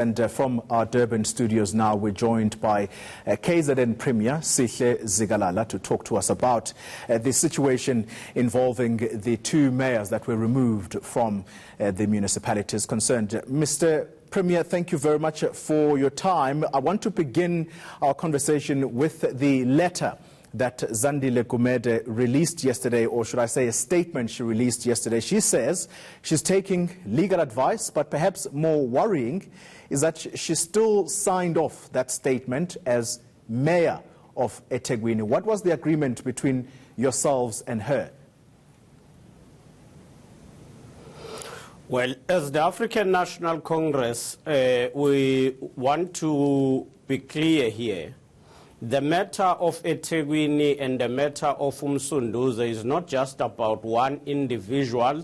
And from our Durban studios now, we're joined by KZN Premier Sihle Zikalala to talk to us about the situation involving the two mayors that were removed from the municipalities concerned. Mr. Premier, thank you very much for your time. I want to begin our conversation with the letter that Zandile Gumede released yesterday, or should I say a statement she released yesterday. She says she's taking legal advice, but perhaps more worrying is that she still signed off that statement as mayor of eThekwini. What was the agreement between yourselves and her? Well, as the African National Congress, we want to be clear here. The matter of eThekwini and the matter of Umsunduze is not just about one individual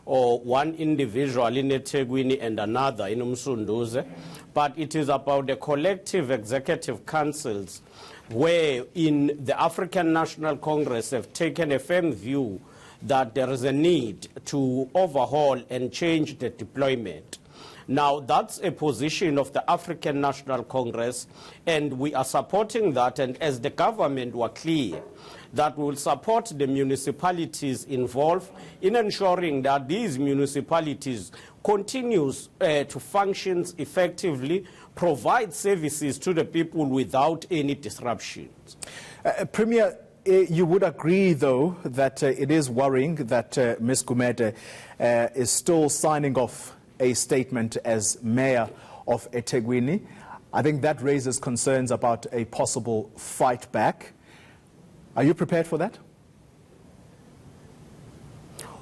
or one individual in eThekwini and another in Umsunduze, but it is about the collective executive councils where in the African National Congress have taken a firm view that there is a need to overhaul and change the deployment. Now, that's a position of the African National Congress, and we are supporting that, and as the government were clear that we will support the municipalities involved in ensuring that these municipalities continues to function effectively, provide services to the people without any disruptions. Premier, you would agree, though, that it is worrying that Ms. Gumede is still signing off a statement as mayor of eThekwini. I think that raises concerns about a possible fight back. Are you prepared for that?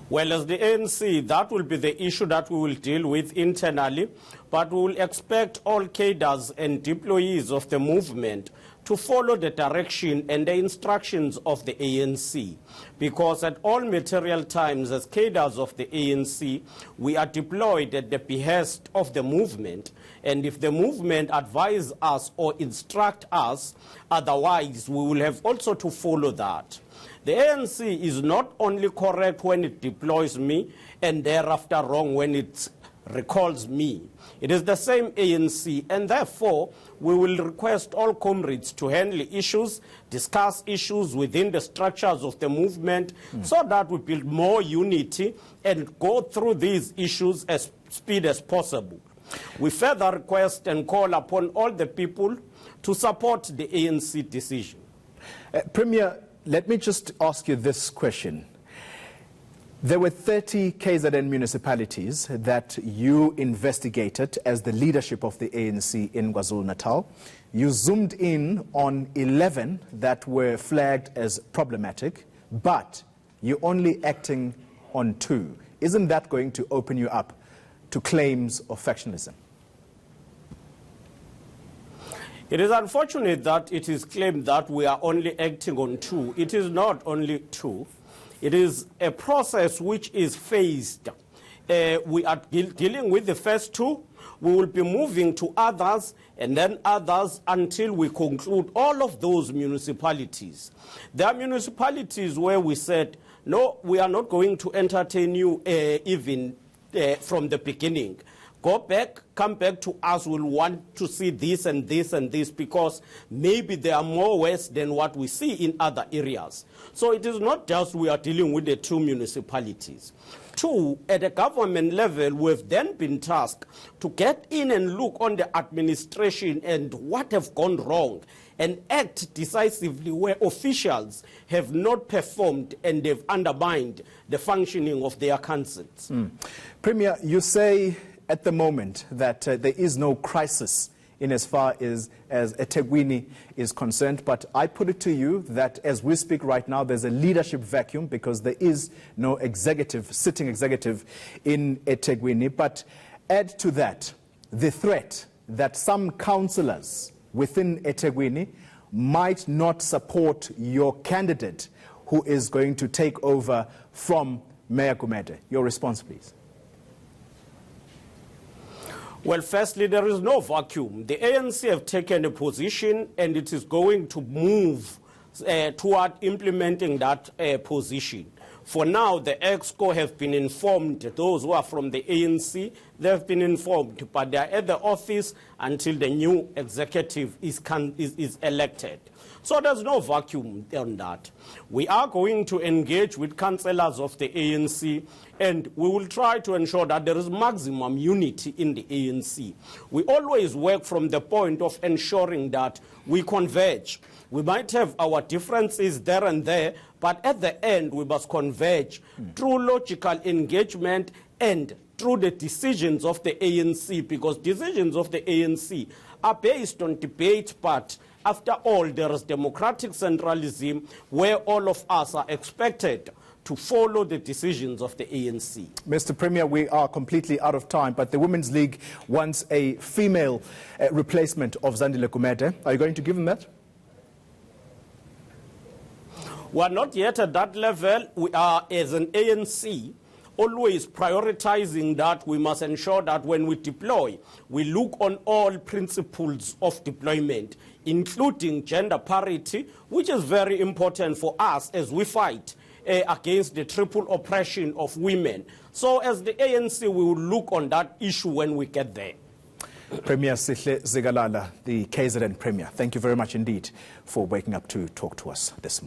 Well, as the ANC, that will be the issue that we will deal with internally, but we will expect all cadres and employees of the movement to follow the direction and the instructions of the ANC, because at all material times as cadres of the ANC, we are deployed at the behest of the movement, and if the movement advise us or instruct us otherwise, we will have also to follow that. The ANC is not only correct when it deploys me and thereafter wrong when it recalls me. It is the same ANC, and therefore we will request all comrades to handle issues, discuss issues within the structures of the movement so that we build more unity and go through these issues as speed as possible. We further request and call upon all the people to support the ANC decision. Premier, let me just ask you this question. There were 30 KZN municipalities that you investigated as the leadership of the ANC in KwaZulu-Natal. You zoomed in on 11 that were flagged as problematic, but you're only acting on 2. Isn't that going to open you up to claims of factionalism? It is unfortunate that it is claimed that we are only acting on 2. It is not only 2. It is a process which is phased. We are dealing with the first 2. We will be moving to others and then others until we conclude all of those municipalities. There are municipalities where we said, no, we are not going to entertain you even from the beginning. Go back, come back to us, we'll want to see this and this and this, because maybe they are more worse than what we see in other areas. So it is not just we are dealing with the 2 municipalities. 2, at a government level, we've then been tasked to get in and look on the administration and what have gone wrong and act decisively where officials have not performed and they've undermined the functioning of their councils. Premier, you say at the moment that there is no crisis in as far as eThekwini is concerned, but I put it to you that as we speak right now, there's a leadership vacuum because there is no sitting executive in eThekwini. But add to that the threat that some councillors within eThekwini might not support your candidate who is going to take over from Mayor Gumede. Your response, please. Well, firstly, there is no vacuum. The ANC have taken a position and it is going to move toward implementing that position. For now, the EXCO have been informed, those who are from the ANC, they have been informed, but they are at the office until the new executive is elected. So there's no vacuum on that. We are going to engage with councillors of the ANC, and we will try to ensure that there is maximum unity in the ANC. We always work from the point of ensuring that we converge. We might have our differences there and there, but at the end we must converge through logical engagement and through the decisions of the ANC, because decisions of the ANC are based on debate, but after all, there is democratic centralism where all of us are expected to follow the decisions of the ANC. Mr. Premier, we are completely out of time, but the Women's League wants a female replacement of Zandile Gumede. Are you going to give them that? We are not yet at that level. We are, as an ANC, always prioritizing that we must ensure that when we deploy, we look on all principles of deployment, including gender parity, which is very important for us as we fight against the triple oppression of women. So as the ANC, we will look on that issue when we get there. Premier Sihle Zikalala, the KZN Premier, thank you very much indeed for waking up to talk to us this morning.